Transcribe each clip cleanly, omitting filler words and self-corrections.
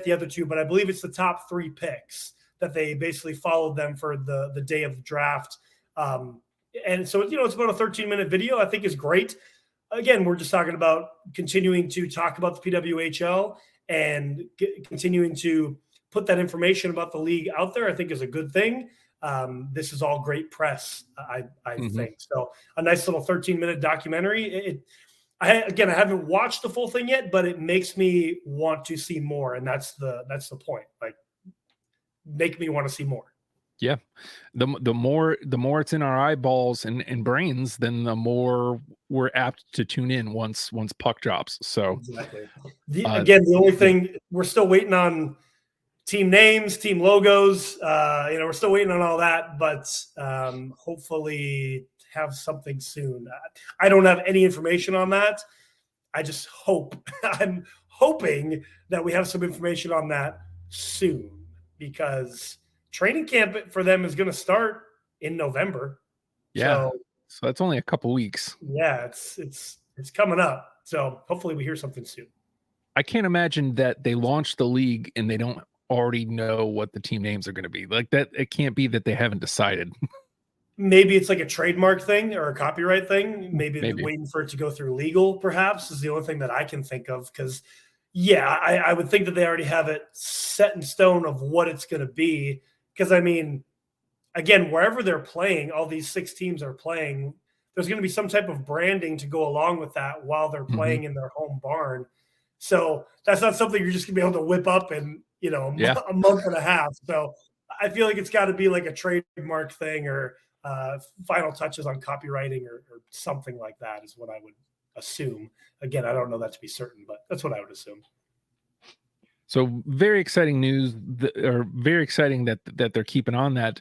the other two, but I believe it's the top 3 picks that they basically followed them for the day of the draft. And so, it's about a 13-minute video, I think is great. Again, we're just talking about continuing to talk about the PWHL and continuing to put that information about the league out there, I think is a good thing. This is all great press, I think. So a nice little 13-minute documentary. I haven't watched the full thing yet, but it makes me want to see more. And that's the point. Like, make me want to see more. Yeah. The more it's in our eyeballs and brains, then the more we're apt to tune in once puck drops. So exactly. The only thing, we're still waiting on team names, team logos. We're still waiting on all that, but hopefully have something soon. I don't have any information on that. I just I'm hoping that we have some information on that soon, because training camp for them is going to start in November. Yeah. So that's only a couple weeks. Yeah, it's coming up. So hopefully we hear something soon. I can't imagine that they launched the league and they don't already know what the team names are going to be. Like that, it can't be that they haven't decided. Maybe it's like a trademark thing or a copyright thing. Maybe they're waiting for it to go through legal, perhaps, is the only thing that I can think of. Because, I would think that they already have it set in stone of what it's going to be. Because, again, wherever they're playing, all these 6 teams are playing, there's going to be some type of branding to go along with that while they're playing in their home barn. So that's not something you're just going to be able to whip up in, a month and a half. So I feel like it's got to be like a trademark thing or final touches on copywriting or something like that is what I would assume. Again, I don't know that to be certain, but that's what I would assume. So very exciting news, or very exciting that they're keeping on that.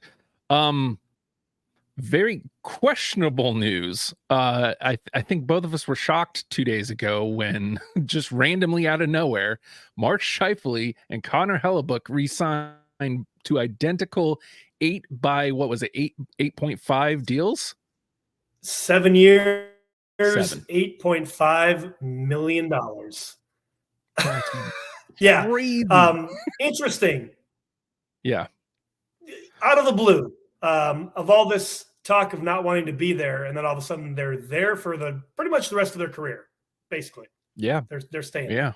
Very questionable news. I think both of us were shocked 2 days ago when just randomly out of nowhere, Mark Scheifele and Connor Hellebuyck re-signed to identical 8.5 deals? 7 years, $8.5 million. Yeah. Crazy. Interesting. Yeah. Out of the blue, of all this talk of not wanting to be there, and then all of a sudden they're there for pretty much the rest of their career, basically. Yeah. They're staying. Yeah.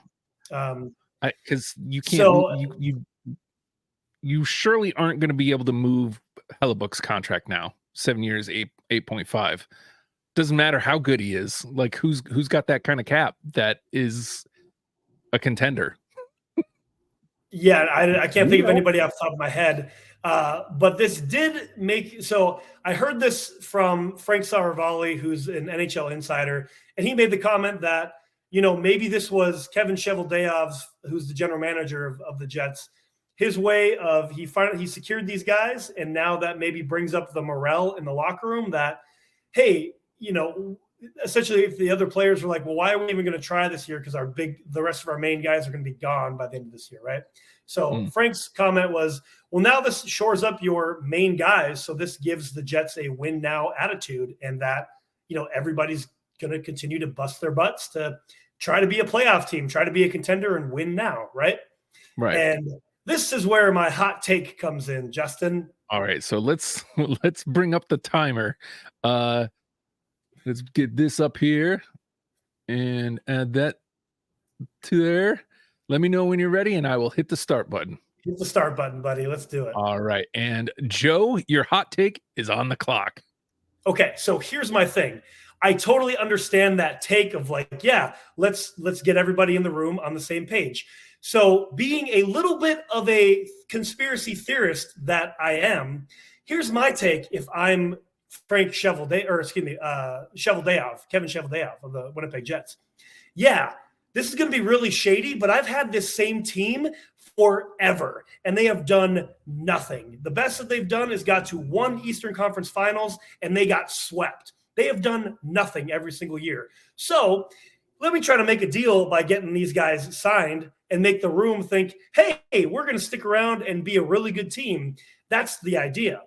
Because you can't, you surely aren't going to be able to move Hellebuyck's contract now. 7 years, 8.5. Doesn't matter how good he is. Like who's got that kind of cap that is a contender? Yeah, I can't think of anybody off the top of my head. But this did make, so I heard this from Frank Saravalli, who's an NHL insider, and he made the comment that, maybe this was Kevin Cheveldayoff's, who's the general manager of the Jets, his way of, he secured these guys, and now that maybe brings up the morale in the locker room that, hey, essentially if the other players were like, well, why are we even going to try this year? Because the rest of our main guys are going to be gone by the end of this year, right? So Frank's comment was, well, now this shores up your main guys. So this gives the Jets a win now attitude, and that, everybody's going to continue to bust their butts to try to be a playoff team, try to be a contender and win now. Right. Right. And this is where my hot take comes in, Justin. All right. So let's bring up the timer. Let's get this up here and add that to there. Let me know when you're ready, and I will hit the start button. Hit the start button, buddy. Let's do it. All right. And Joe, your hot take is on the clock. Okay. So here's my thing. I totally understand that take of like, yeah, let's get everybody in the room on the same page. So being a little bit of a conspiracy theorist that I am, here's my take if I'm Kevin Cheveldayoff of the Winnipeg Jets. Yeah, this is going to be really shady, but I've had this same team forever, and they have done nothing. The best that they've done is got to one Eastern Conference Finals, and they got swept. They have done nothing every single year. So let me try to make a deal by getting these guys signed and make the room think, hey, we're going to stick around and be a really good team. That's the idea.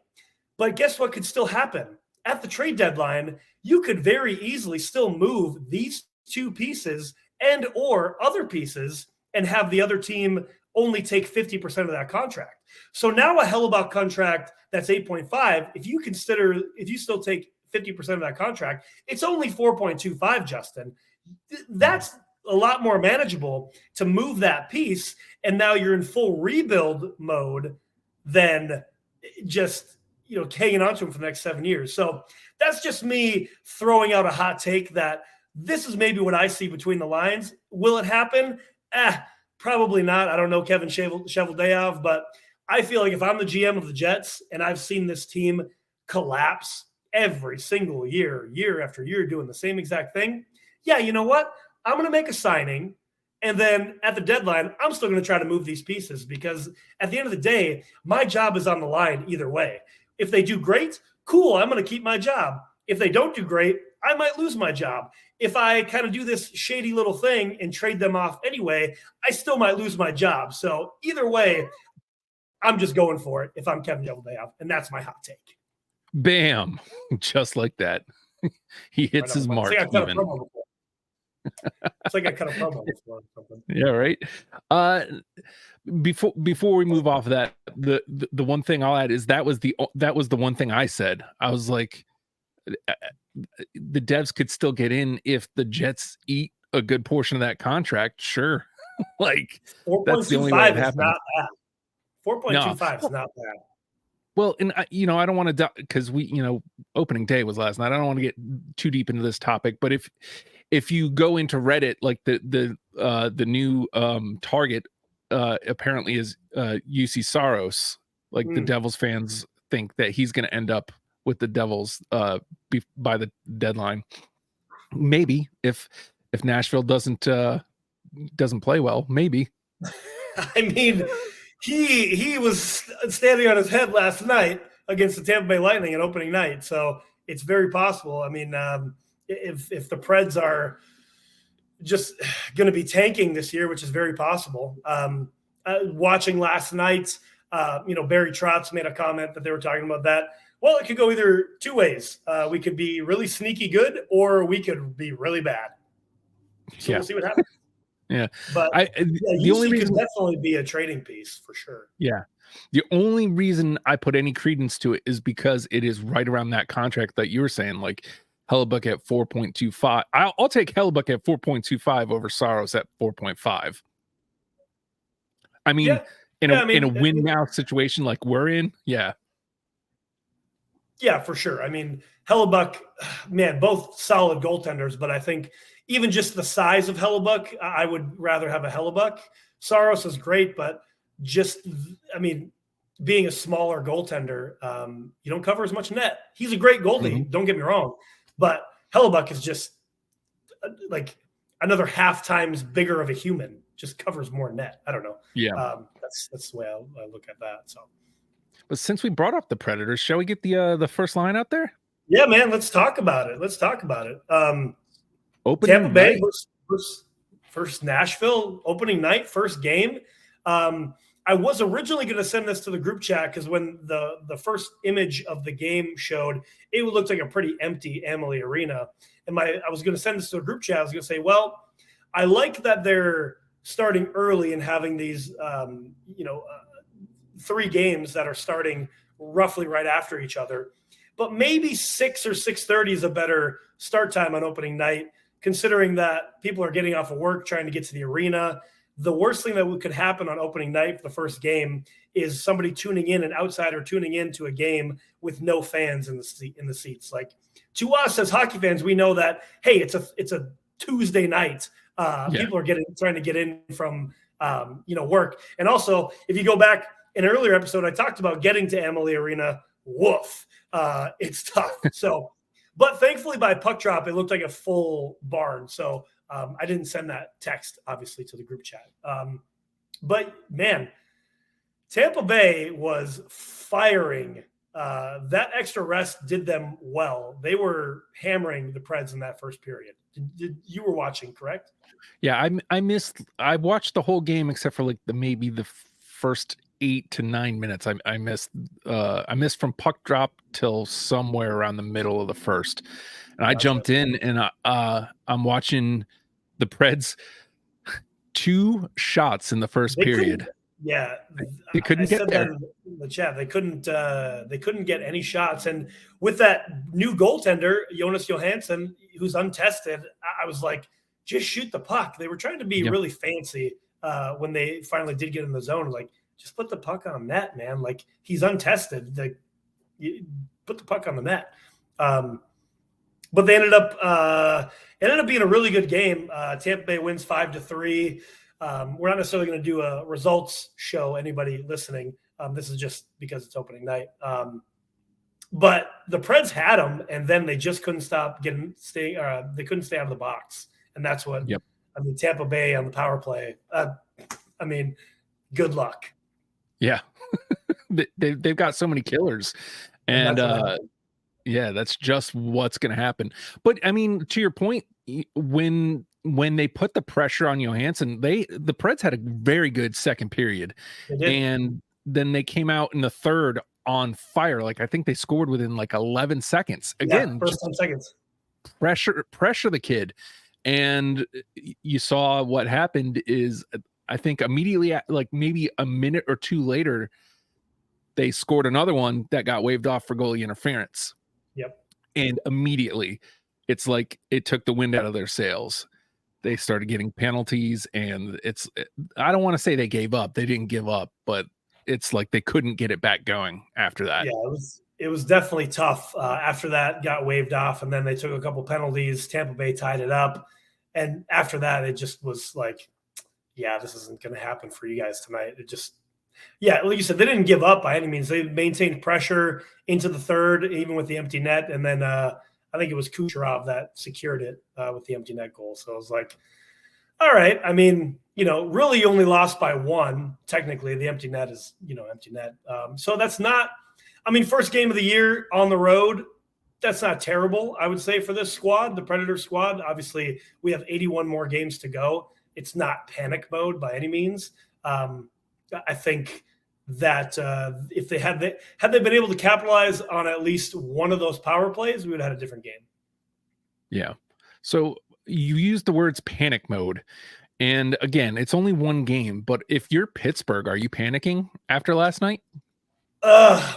But guess what could still happen? At the trade deadline, you could very easily still move these two pieces and or other pieces and have the other team only take 50% of that contract. So now a Hellebuyck contract that's 8.5, if you still take 50% of that contract, it's only 4.25, Justin. That's a lot more manageable to move that piece. And now you're in full rebuild mode than just, hanging on to him for the next 7 years. So that's just me throwing out a hot take that this is maybe what I see between the lines. Will it happen? Probably not. I don't know Kevin Cheveldayoff, but I feel like if I'm the GM of the Jets and I've seen this team collapse every single year after year, doing the same exact thing, yeah, you know what? I'm going to make a signing, and then at the deadline, I'm still going to try to move these pieces, because at the end of the day, my job is on the line either way. If they do great, cool, I'm going to keep my job. If they don't do great, I might lose my job. If I kind of do this shady little thing and trade them off anyway, I still might lose my job. So either way, I'm just going for it if I'm Kevin Cheveldayoff, and that's my hot take. Bam. Just like that. He hits his mark. It's like I cut a promo before or something. Yeah, right. Before we move off of that, the one thing I'll add is that was the one thing I said. I was like, the Devs could still get in if the Jets eat a good portion of that contract. Sure. Like, that's the only way it happens. Not bad. 4.25 is not bad. Well, and I don't want to, because opening day was last night. I don't want to get too deep into this topic, but if you go into Reddit, like the new target apparently is UC Saros. Like the Devils fans think that he's going to end up with the Devils by the deadline. Maybe if Nashville doesn't play well, maybe. I mean, he was standing on his head last night against the Tampa Bay Lightning at opening night, so it's very possible. I mean, if the Preds are just going to be tanking this year, which is very possible. Watching last night, Barry Trotz made a comment that they were talking about that. Well, it could go either two ways. We could be really sneaky good, or we could be really bad. So We'll see what happens. Yeah, but the only reason could definitely be a trading piece for sure. Yeah, the only reason I put any credence to it is because it is right around that contract that you were saying, like Hellebuyck at 4.25. I'll take Hellebuyck at 4.25 over Saros at 4.5. I mean, in a win now situation like we're in, yeah, for sure. I mean, Hellebuyck, man, both solid goaltenders, but I think even just the size of Hellebuyck, I would rather have a Hellebuyck. Saros is great, but being a smaller goaltender, you don't cover as much net. He's a great goalie, don't get me wrong, but Hellebuyck is just like another half times bigger of a human, just covers more net. I don't know. Yeah. That's the way I look at that. So, but since we brought up the Predators, shall we get the first line out there? Yeah, man, let's talk about it. Opening Tampa Bay night. First Nashville opening night, first game. I was originally going to send this to the group chat because when the first image of the game showed, it looked like a pretty empty Amalie Arena. And I was going to send this to a group chat. I was going to say, well, I like that they're starting early and having these, 3 games that are starting roughly right after each other. But maybe 6 or 6:30 is a better start time on opening night, considering that people are getting off of work, trying to get to the arena. The worst thing that could happen on opening night for the first game is somebody tuning in, an outsider tuning into a game with no fans in the seats. Like, to us as hockey fans, we know that, hey, it's a Tuesday night. People are trying to get in from work. And also, if you go back in an earlier episode, I talked about getting to Amalie Arena. Woof. It's tough. So, but thankfully by puck drop, it looked like a full barn. So I didn't send that text, obviously, to the group chat. But man, Tampa Bay was firing. That extra rest did them well. They were hammering the Preds in that first period. You were watching, correct? Yeah, I watched the whole game except for maybe the first 8 to 9 minutes. I missed from puck drop till somewhere around the middle of the first, and I jumped in and I'm watching the Preds 2 shots in the first period. Yeah, they couldn't I get said there. that in the chat. They couldn't get any shots, and with that new goaltender Jonas Johansson, who's untested, I was like, just shoot the puck. They were trying to be Yeah. really fancy when they finally did get in the zone. Like, just put the puck on net, man. Like, he's untested. Like, put the puck on the net. But they ended up being a really good game. Tampa Bay wins 5-3. We're not necessarily going to do a results show. Anybody listening, this is just because it's opening night. But the Preds had them, and then they just couldn't stay out of the box, and that's what. Yep. I mean, Tampa Bay on the power play. I mean, good luck. Yeah, they've got so many killers, and yeah, that's just what's going to happen. But I mean, to your point, when they put the pressure on Johansson, the Preds had a very good second period, and then they came out in the third on fire. Like, I think they scored within like 11 seconds. Again, first 10 seconds. Pressure the kid, and you saw what happened is, I think immediately, like maybe a minute or two later, they scored another one that got waved off for goalie interference. Yep. And immediately, it's like it took the wind out of their sails. They started getting penalties, and I don't want to say they gave up. They didn't give up, but it's like they couldn't get it back going after that. Yeah, it was definitely tough. After that got waved off, and then they took a couple penalties. Tampa Bay tied it up. And after that, it just was like, yeah, this isn't going to happen for you guys tonight. It just, yeah, like you said, they didn't give up by any means. They maintained pressure into the third, even with the empty net. And then I think it was Kucherov that secured it with the empty net goal. So it was like, all right. I mean, really you only lost by one. Technically, the empty net is, empty net. So that's not, I mean, first game of the year on the road, that's not terrible, I would say, for this squad, the Predator squad. Obviously, we have 81 more games to go. It's not panic mode by any means. I think that if they had they been able to capitalize on at least one of those power plays, we would have had a different game. Yeah. So you used the words panic mode. And again, it's only one game. But if you're Pittsburgh, are you panicking after last night?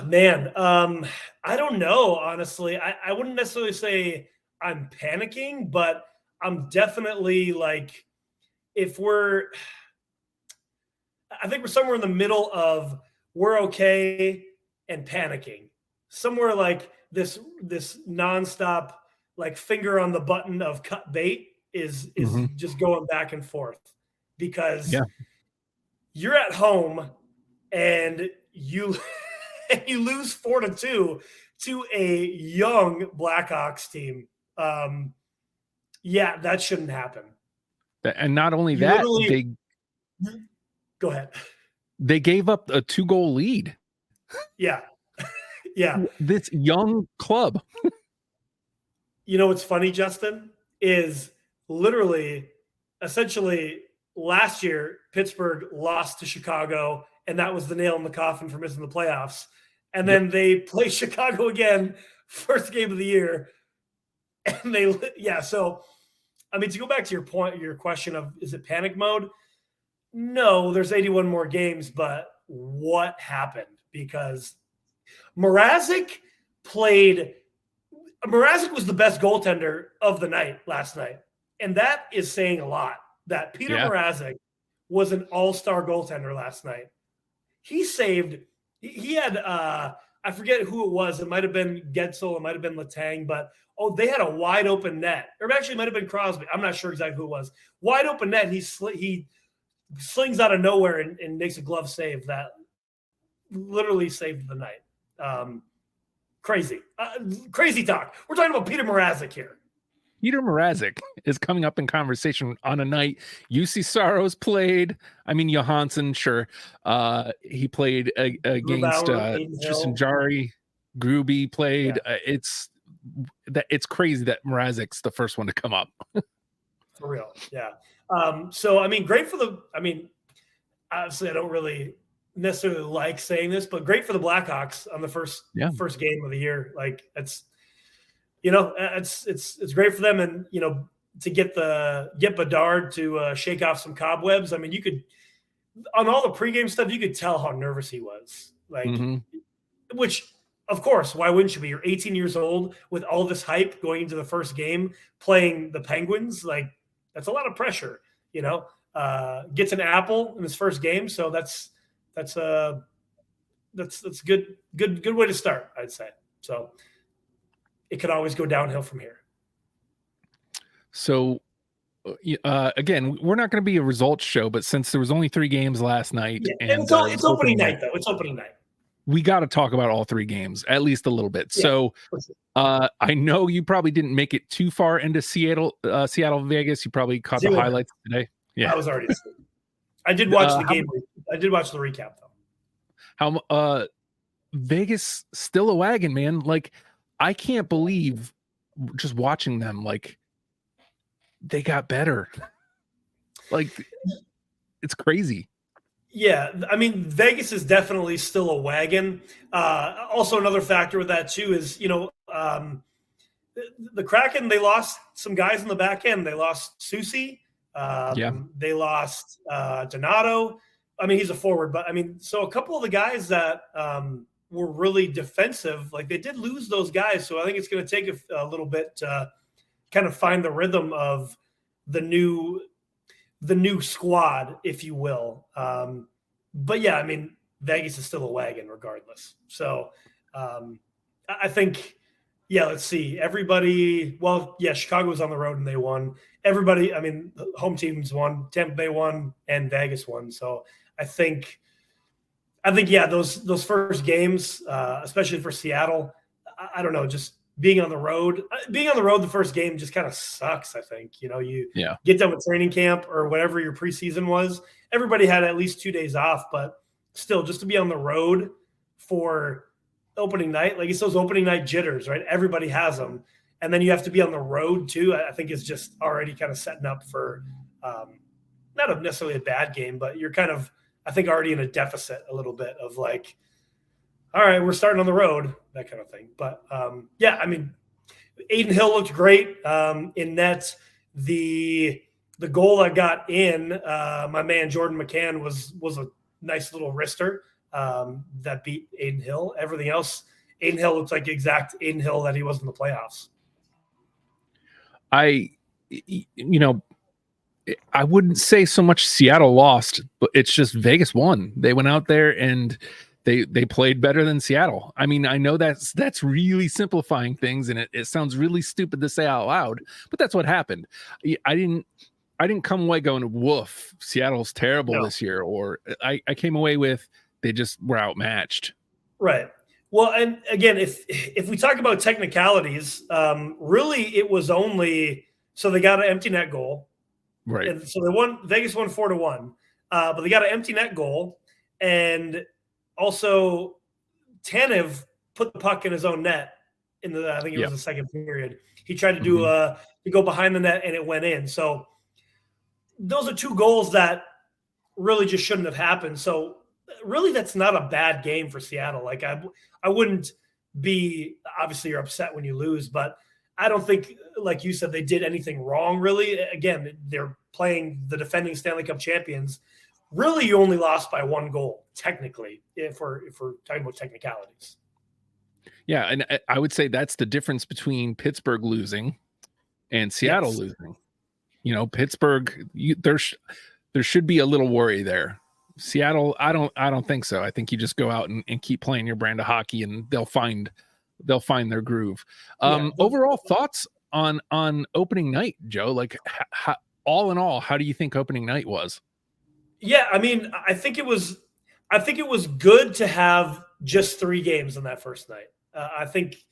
Man. I don't know, honestly. I wouldn't necessarily say I'm panicking, but I'm definitely like, I think we're somewhere in the middle of we're okay and panicking. Somewhere like this nonstop, like finger on the button of cut bait is just going back and forth, because you're at home and you lose 4-2 to a young Blackhawks team. Yeah, that shouldn't happen. And not only that, go ahead. They gave up a 2-goal lead. Yeah. Yeah. This young club. What's funny, Justin, is essentially last year, Pittsburgh lost to Chicago, and that was the nail in the coffin for missing the playoffs. And then they play Chicago again, first game of the year. And so, I mean, to go back to your question of, is it panic mode? No, there's 81 more games, but what happened? Because Mrazek was the best goaltender of the night last night. And that is saying a lot, that Peter Mrazek was an all-star goaltender last night. He had, I forget who it was. It might have been Getsel. It might have been Letang, but they had a wide open net. Or actually it might have been Crosby. I'm not sure exactly who it was. Wide open net. He slings out of nowhere and makes a glove save that literally saved the night. Crazy talk. We're talking about Peter Mrazek here. Peter Mrazek is coming up in conversation on a night UC Saros played. I mean, Johansson, sure. He played against Tristan Jarry. Gruby played. Yeah. It's crazy that Mrazek's the first one to come up. For real, yeah. So, I mean, great for obviously I don't really necessarily like saying this, but great for the Blackhawks on the first game of the year. Like, it's great for them, and to get Bedard to shake off some cobwebs. I mean, on all the pregame stuff, you could tell how nervous he was. Like, which, of course, why wouldn't you be? You're 18 years old with all this hype going into the first game, playing the Penguins. Like, that's a lot of pressure, you know. Gets an apple in his first game, so that's good way to start, I'd say. So it could always go downhill from here. So again, we're not going to be a results show, but since there was only 3 games last night, and it's opening night, though. It's opening night. We got to talk about all 3 games at least a little bit. Yeah, so I know you probably didn't make it too far into Seattle, Vegas. You probably caught the highlights today. Yeah, I was already asleep. I did watch the game. I did watch the recap though. How Vegas still a wagon, man. Like, I can't believe just watching them. Like, they got better. Like, it's crazy. Yeah, I mean, Vegas is definitely still a wagon. Also, another factor with that too is, you know, the Kraken, they lost some guys in the back end. They lost Susi. They lost Donato. I mean, he's a forward, but I mean, so a couple of the guys that were really defensive, like they did lose those guys. So I think it's going to take a little bit to kind of find the rhythm of the new squad, if you will. But yeah, I mean, Vegas is still a wagon regardless. So I think, yeah, let's see. Everybody, well, yeah, Chicago was on the road and they won. Everybody, I mean, home teams won, Tampa Bay won, and Vegas won. So I think, yeah, those first games, especially for Seattle, I don't know, just being on the road the first game just kind of sucks. I think, you know, you get done with training camp or whatever your preseason was. Everybody had at least 2 days off, but still, just to be on the road for opening night, like it's those opening night jitters, right? Everybody has them. And then you have to be on the road too. I think it's just already kind of setting up for not necessarily a bad game, but you're kind of, I think, already in a deficit a little bit of like, all right, we're starting on the road, that kind of thing. But yeah, I mean, Aiden Hill looked great in net. The goal I got in, my man Jordan McCann was a nice little wrister that beat Aiden Hill. Everything else, Aiden Hill looks like exact Aiden Hill that he was in the playoffs. I wouldn't say so much Seattle lost, but it's just Vegas won. They went out there and they played better than Seattle. I mean, I know that's really simplifying things, and it sounds really stupid to say out loud, but that's what happened. I didn't come away going, woof, Seattle's terrible this year, or I came away with they just were outmatched. Right. Well, and again, if we talk about technicalities, really it was only, so they got an empty net goal. Right. And so Vegas won 4-1, but they got an empty net goal, and also Tanev put the puck in his own net in the, I think it was the second period. He tried to do to go behind the net and it went in. So those are 2 goals that really just shouldn't have happened. So really that's not a bad game for Seattle. Like I wouldn't be, obviously you're upset when you lose, but I don't think, like you said, they did anything wrong really. Again, they're playing the defending Stanley Cup champions. Really, you only lost by 1 goal, technically, if we're talking about technicalities. Yeah, and I would say that's the difference between Pittsburgh losing and Seattle losing. You know, Pittsburgh, there should be a little worry there. Seattle, I don't think so. I think you just go out and keep playing your brand of hockey, and they'll find their groove. Overall thoughts on opening night, Joe? Like, all in all, how do you think opening night was? Yeah, I mean, I think it was good to have just 3 games on that first night. I think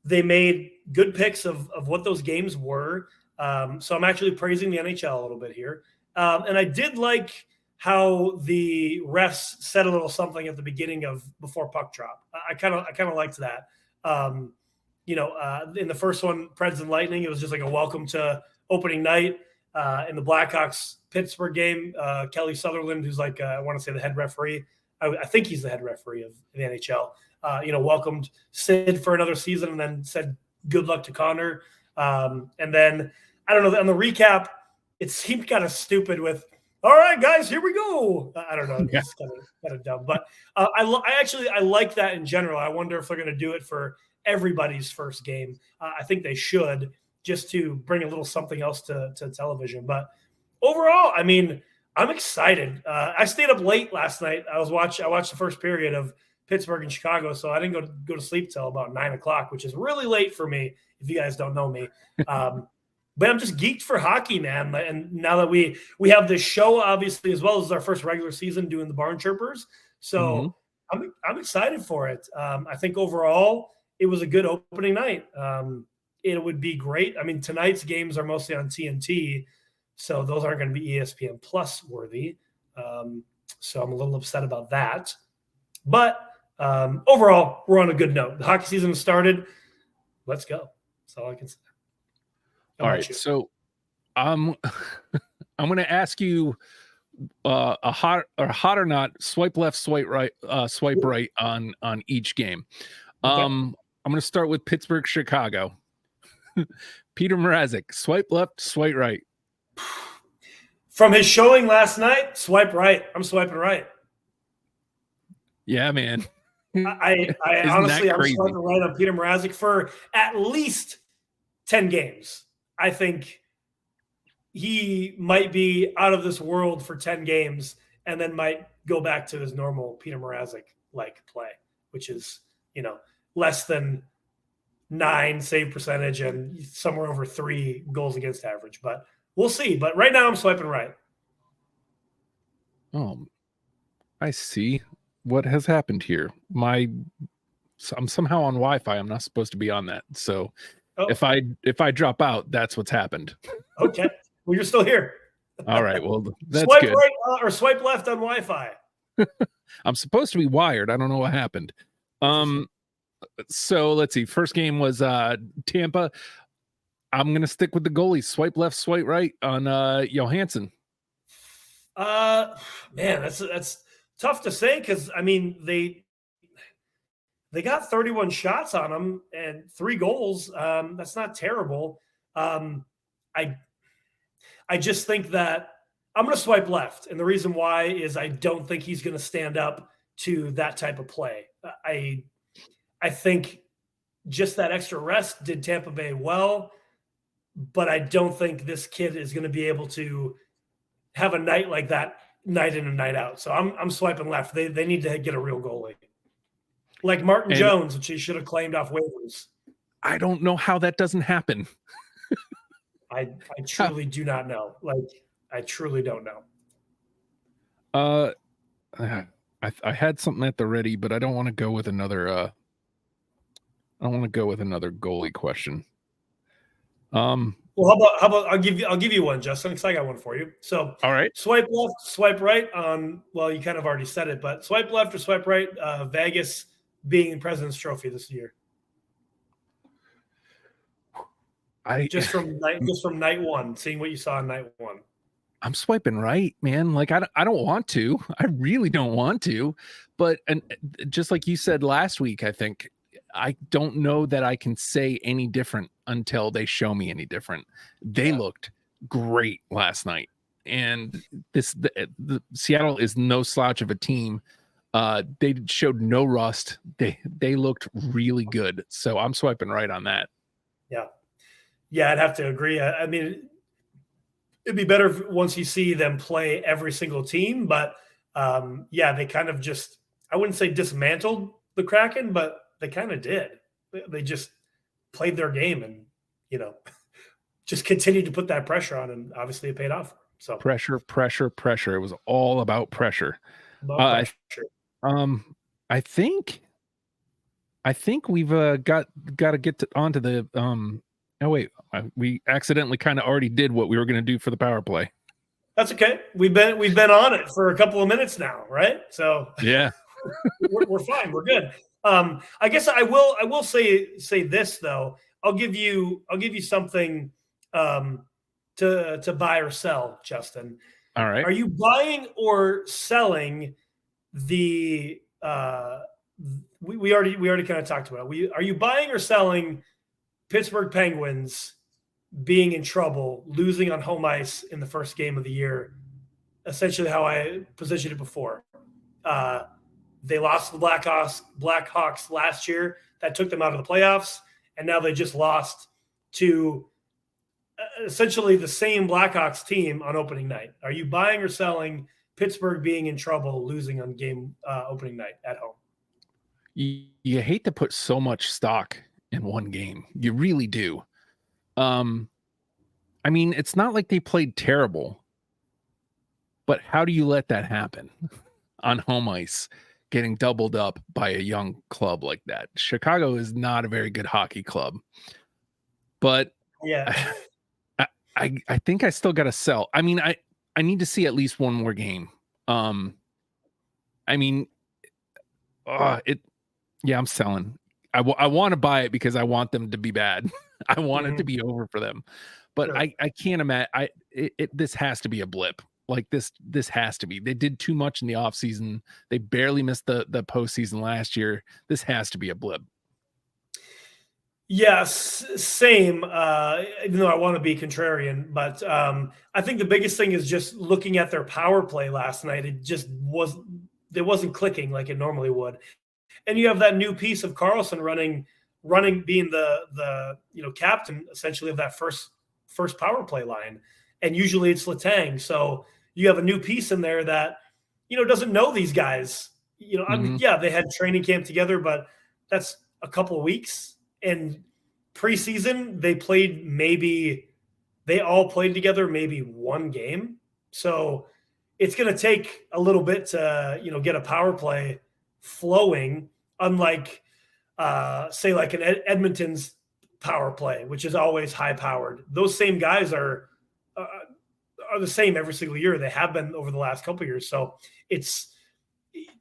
they made good picks of what those games were. So I'm actually praising the NHL a little bit here. And I did like how the refs said a little something at the beginning before puck drop. I kind of liked that. In the first one, Preds and Lightning, it was just like a welcome to opening night. In the Blackhawks Pittsburgh game, Kelly Sutherland, who's like, I want to say the head referee. I think he's the head referee of the NHL. Welcomed Sid for another season and then said good luck to Connor. And then, I don't know, on the recap, it seemed kind of stupid with all right, guys, here we go. I don't know. It's kind of dumb. But I like that in general. I wonder if they're going to do it for everybody's first game. I think they should, just to bring a little something else to television. But overall, I mean, I'm excited. I stayed up late last night. I watched the first period of Pittsburgh and Chicago, so I didn't go to sleep till about 9:00, which is really late for me. If you guys don't know me, but I'm just geeked for hockey, man. And now that we have this show, obviously, as well as our first regular season doing the BarnChirpers, so I'm excited for it. I think overall it was a good opening night. It would be great. I mean, tonight's games are mostly on TNT. So those aren't going to be ESPN Plus worthy. So I'm a little upset about that. But overall, we're on a good note. The hockey season has started. Let's go. That's all I can say. All right. So I'm going to ask you a hot or not swipe left, swipe right on each game. Okay. I'm going to start with Pittsburgh, Chicago. Peter Mrazek, swipe left, swipe right. From his showing last night, swipe right. I'm swiping right. Yeah, man. I honestly, I'm swiping right on Peter Mrazek for at least 10 games. I think he might be out of this world for 10 games and then might go back to his normal Peter Mrazek-like play, which is, less than 9 save percentage and somewhere over 3 goals against average. But we'll see. But right now I'm swiping right. Oh, I see what has happened here. I'm somehow on Wi-Fi. I'm not supposed to be on that. So if I drop out, that's what's happened. Okay. Well, you're still here. All right. Well, that's swipe good. Right or swipe left on Wi-Fi. I'm supposed to be wired. I don't know what happened. So let's see. First game was Tampa. I'm gonna stick with the goalie. Swipe left, swipe right on Johansson. Man, that's tough to say because I mean they got 31 shots on them and 3 goals. That's not terrible. I just think that I'm going to swipe left, and the reason why is I don't think he's going to stand up to that type of play. I think just that extra rest did Tampa Bay well, but I don't think this kid is going to be able to have a night like that night in and night out. So I'm swiping left. They need to get a real goalie. Like Martin Jones, which he should have claimed off waivers. I don't know how that doesn't happen. I truly do not know. Like, I truly don't know. I had something at the ready, but I don't want to go with another. I don't want to go with another goalie question. Well, how about I'll give you one, Justin, because I got one for you. So, all right, swipe left, swipe right on. Well, you kind of already said it, but swipe left or swipe right. Vegas being the President's Trophy this year. Just from night one, seeing what you saw in night one. I'm swiping right, man. Like I don't want to. I really don't want to. But and just like you said last week, I think I don't know that I can say any different until they show me any different. They looked great last night, and the Seattle is no slouch of a team. They showed no rust. They looked really good. So I'm swiping right on that. Yeah, I'd have to agree. I mean, it'd be better once you see them play every single team. But, they kind of just – I wouldn't say dismantled the Kraken, but they kind of did. They just played their game and, just continued to put that pressure on, and obviously it paid off. So pressure. It was all about pressure. I think we've got to get onto the oh wait, we accidentally kind of already did what we were going to do for the power play. That's okay. We've been on it for a couple of minutes now, right? So yeah, we're fine. We're good. I guess I will say this though. I'll give you something to buy or sell, Justin. All right. Are you buying or selling the? We already kind of talked about it. Are you buying or selling Pittsburgh Penguins being in trouble, losing on home ice in the first game of the year essentially how I positioned it before. They lost to the Blackhawks last year. That took them out of the playoffs, and now they just lost to essentially the same Blackhawks team on opening night. Are you buying or selling Pittsburgh being in trouble, losing on game opening night at home? You hate to put so much stock in one game. You really do. I mean, it's not like they played terrible, but how do you let that happen on home ice, getting doubled up by a young club like that? Chicago is not a very good hockey club, but yeah, I think I still got to sell. I mean, I need to see at least one more game. I mean, I'm selling. I want to buy it because I want them to be bad. I want it to be over for them, but sure. I can't imagine. This has to be a blip. Like this has to be. They did too much in the offseason. They barely missed the postseason last year. This has to be a blip. Yes, same. Even though I want to be contrarian, but I think the biggest thing is just looking at their power play last night. It wasn't clicking like it normally would. And you have that new piece of Karlsson running, being the captain essentially of that first power play line, and usually it's Letang. So you have a new piece in there that doesn't know these guys. I mean, yeah, they had training camp together, but that's a couple of weeks. And preseason, they all played together maybe one game. So it's going to take a little bit to, get a power play flowing, unlike, say, like an Edmonton's power play, which is always high powered. Those same guys are the same every single year. They have been over the last couple of years. So it's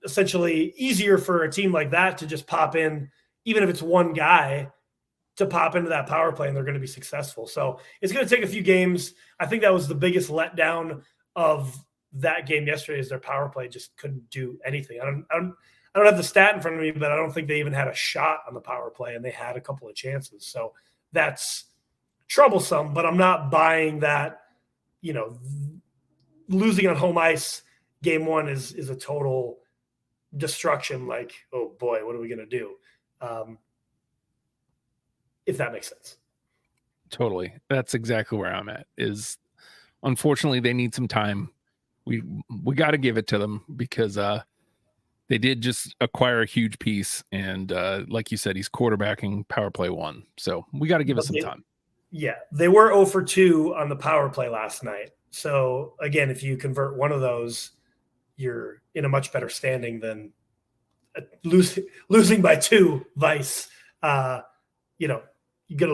essentially easier for a team like that to just pop in, even if it's one guy, to pop into that power play, and they're going to be successful. So it's going to take a few games. I think that was the biggest letdown of that game yesterday, is their power play just couldn't do anything. I don't have the stat in front of me, but I don't think they even had a shot on the power play, and they had a couple of chances. So that's troublesome, but I'm not buying that, losing on home ice game one is a total destruction. Like, oh boy, what are we going to do? If that makes sense. Totally. That's exactly where I'm at. Is unfortunately they need some time. We got to give it to them, because they did just acquire a huge piece, and like you said, he's quarterbacking power play one. So we got to give it some time. Yeah, they were 0 for 2 on the power play last night. So again, if you convert one of those, you're in a much better standing than losing by 2 vice. You get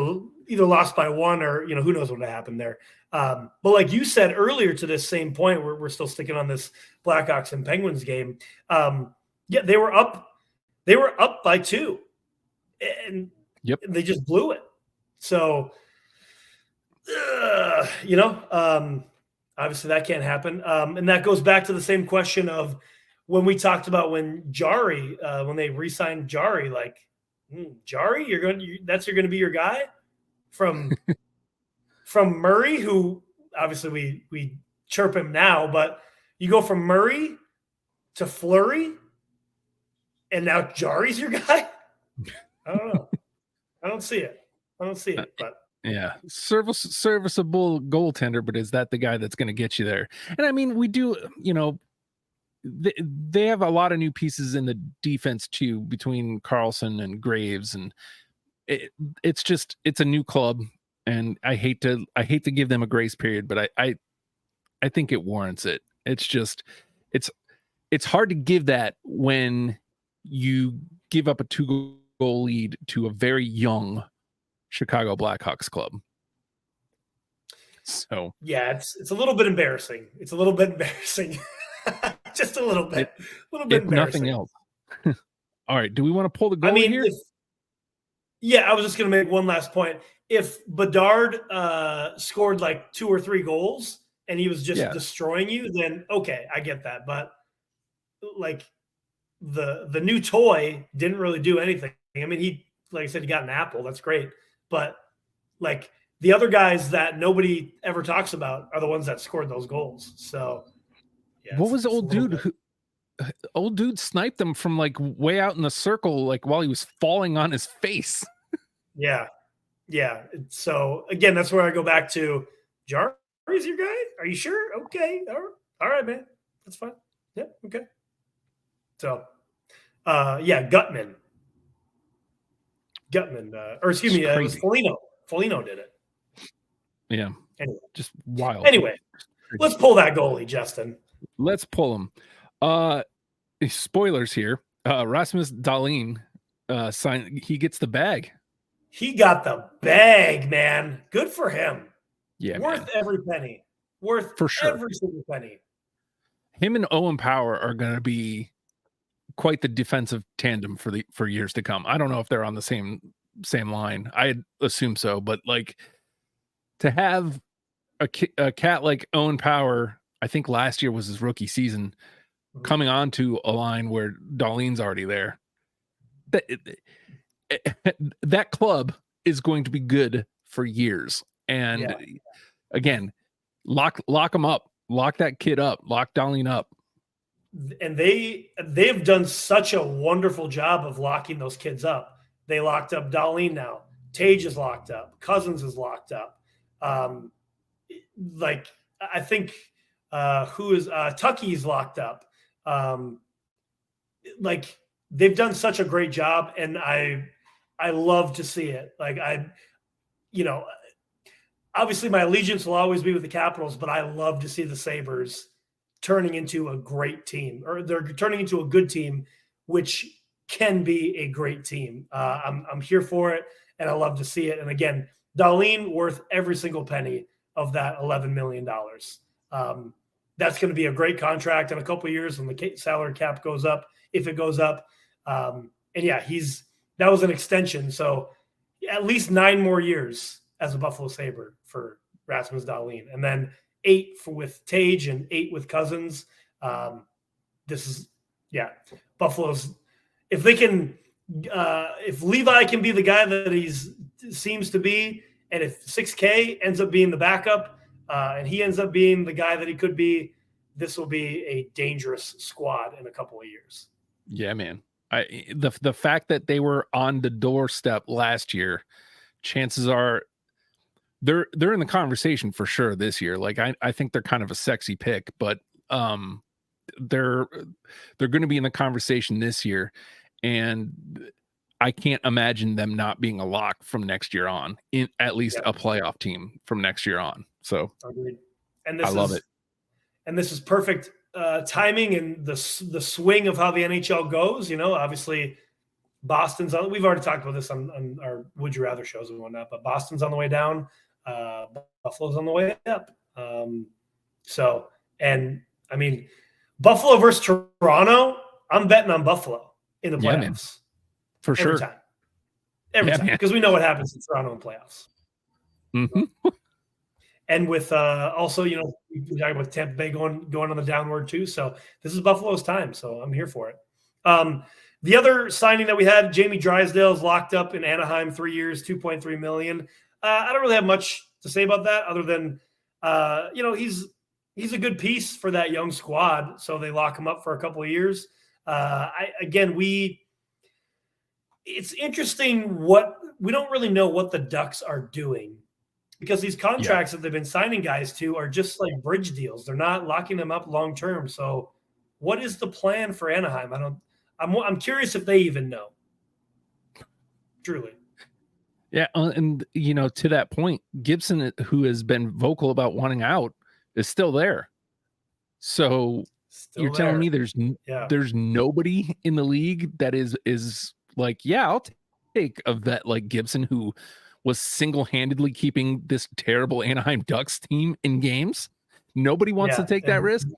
either lost by 1 or, who knows what happened there. But like you said earlier, to this same point, we're still sticking on this Blackhawks and Penguins game. Yeah, they were up by 2, and they just blew it. So, obviously that can't happen. And that goes back to the same question of when we talked about when when they re-signed Jari, like, Jari, that's going to be your guy from Murray, who obviously we chirp him now, but you go from Murray to Fleury, and now Jari's your guy. I don't know. I don't see it. But yeah, serviceable goaltender, but is that the guy that's going to get you there? And I mean, we do, they have a lot of new pieces in the defense too, between Karlsson and Graves, and it's a new club, and I hate to give them a grace period, but I think it warrants it. It's just it's hard to give that when you give up a 2-goal lead to a very young Chicago Blackhawks club. So yeah, it's a little bit embarrassing. Just a little bit. If nothing else. All right. Do we want to pull the goal here? I was just going to make one last point. If Bedard scored like 2 or 3 goals and he was just destroying you, then okay, I get that. But like the new toy didn't really do anything. I mean, he, like I said, he got an apple. That's great. But like the other guys that nobody ever talks about are the ones that scored those goals. So Yeah, what was the old dude sniped them from like way out in the circle, like while he was falling on his face. Yeah. Yeah. So again, that's where I go back to Jar is your guy? Are you sure? Okay. All right, man. That's fine. Yeah. Okay. So yeah, Gutman. Or excuse me, it was Foligno. Foligno did it. Yeah. Anyway. Just wild. Anyway, let's pull that goalie, Justin. Let's pull him. Spoilers here. Rasmus Dahlin signed. He gets the bag. He got the bag, man. Good for him. Yeah, worth every penny. Worth for sure. Every single penny. Him and Owen Power are going to be quite the defensive tandem for years to come. I don't know if they're on the same line. I assume so, but like to have a cat like Owen Power, I think last year was his rookie season, coming on to a line where Dahlin's already there. That club is going to be good for years. And again, lock them up, lock that kid up, lock Dahlin up. And they've done such a wonderful job of locking those kids up. They locked up Dahlin now. Tage is locked up. Cousins is locked up. Like I think Tucky's locked up. Like they've done such a great job, and I love to see it. Like obviously my allegiance will always be with the Capitals, but I love to see the Sabres turning into a great team, or they're turning into a good team, which can be a great team. I'm here for it, and I love to see it. And again, Dahlin worth every single penny of that $11 million. That's going to be a great contract in a couple of years when the salary cap goes up, if it goes up. And yeah, that was an extension. So at least 9 more years as a Buffalo Sabre for Rasmus Dahlin, and then 8 with Tage and 8 with Cousins. Buffalo's, if they can, if Levi can be the guy that he's seems to be, and if 6K ends up being the backup, and he ends up being the guy that he could be, this will be a dangerous squad in a couple of years. Yeah, man. The fact that they were on the doorstep last year, chances are they're in the conversation for sure this year. Like I think they're kind of a sexy pick, but they're going to be in the conversation this year, and I can't imagine them not being a lock from next year on, in at least a playoff team from next year on. So agreed. And I love it. And this is perfect timing and the swing of how the NHL goes. Obviously Boston's on. We've already talked about this on our Would You Rather shows and whatnot, but Boston's on the way down. Buffalo's on the way up. Buffalo versus Toronto, I'm betting on Buffalo in the playoffs. For sure. Every time. Because we know what happens in Toronto in playoffs. Mm-hmm. And with also, we're talking about Tampa Bay going on the downward too. So this is Buffalo's time. So I'm here for it. The other signing that we had, Jamie Drysdale, is locked up in Anaheim, 3 years, $2.3 million. I don't really have much to say about that other than, he's a good piece for that young squad. So they lock him up for a couple of years. It's interesting we don't really know what the Ducks are doing, because these contracts that they've been signing guys to are just like bridge deals. They're not locking them up long term. So what is the plan for Anaheim? I'm curious if they even know. Truly. Yeah, and to that point, Gibson, who has been vocal about wanting out, is still there. So you're telling me there's nobody in the league that is like, I'll take a vet like Gibson, who was single-handedly keeping this terrible Anaheim Ducks team in games. Nobody wants to take that risk.